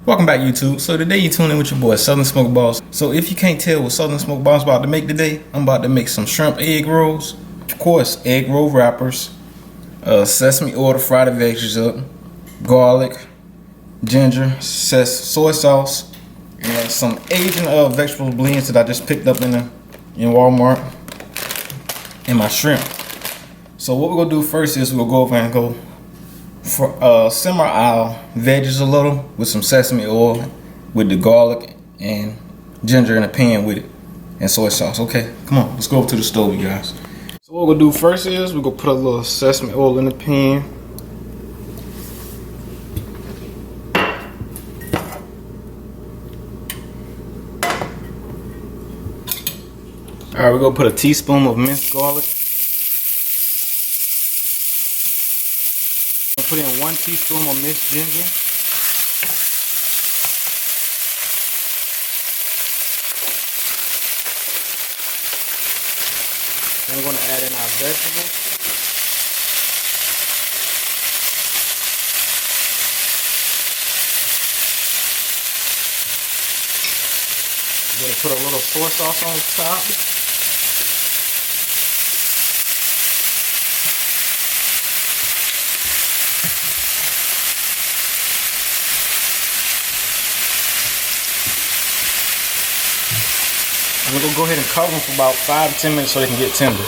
Welcome back, YouTube. So today you tune in with your boy Southern Smoke Boss. So if you can't tell what Southern Smoke Boss about to make today, I'm about to make some shrimp egg rolls. Of course, egg roll wrappers, sesame oil to fry the veggies up, garlic, ginger, soy sauce, and some Asian vegetable blends that I just picked up in Walmart, and my shrimp. So what we're gonna do first is we'll go over and go simmer our veggies a little with some sesame oil with the garlic and ginger in a pan with it and soy sauce. Okay, come on, let's go over to the stove, you guys. So what we're gonna do first is we're gonna put a little sesame oil in the pan. Alright, we're gonna put a teaspoon of minced garlic. Put in 1 teaspoon of minced ginger. Then we're going to add in our vegetables. We're going to put a little soy sauce on top. I'm gonna go ahead and cover them for about 5 to 10 minutes so they can get tender.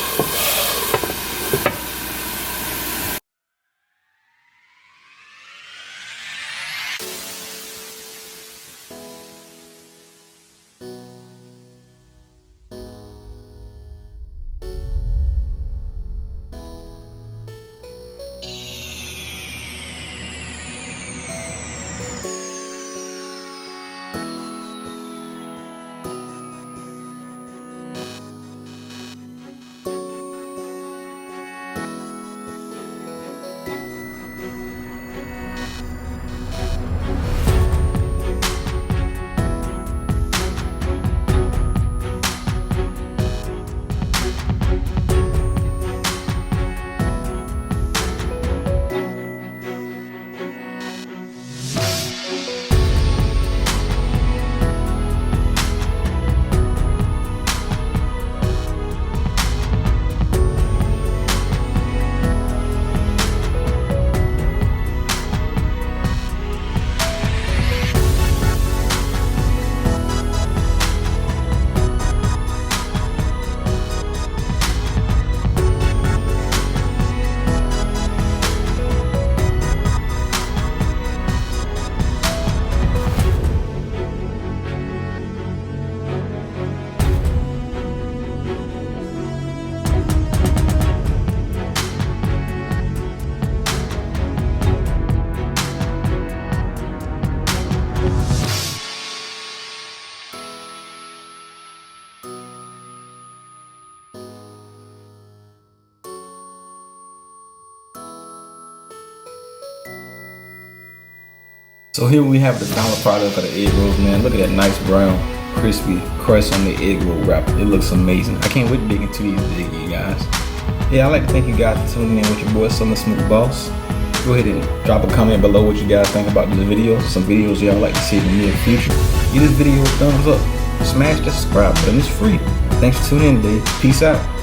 So here we have the final product of the egg rolls, man. Look at that nice brown, crispy crust on the egg roll wrapper. It looks amazing. I can't wait to dig into these big, you guys. Yeah, I'd like to thank you guys for tuning in with your boy, Southern Smoke Boss. Go ahead and drop a comment below what you guys think about this video. Some videos y'all like to see in the near future. Give this video a thumbs up. Smash the subscribe button. It's free. Thanks for tuning in today. Peace out.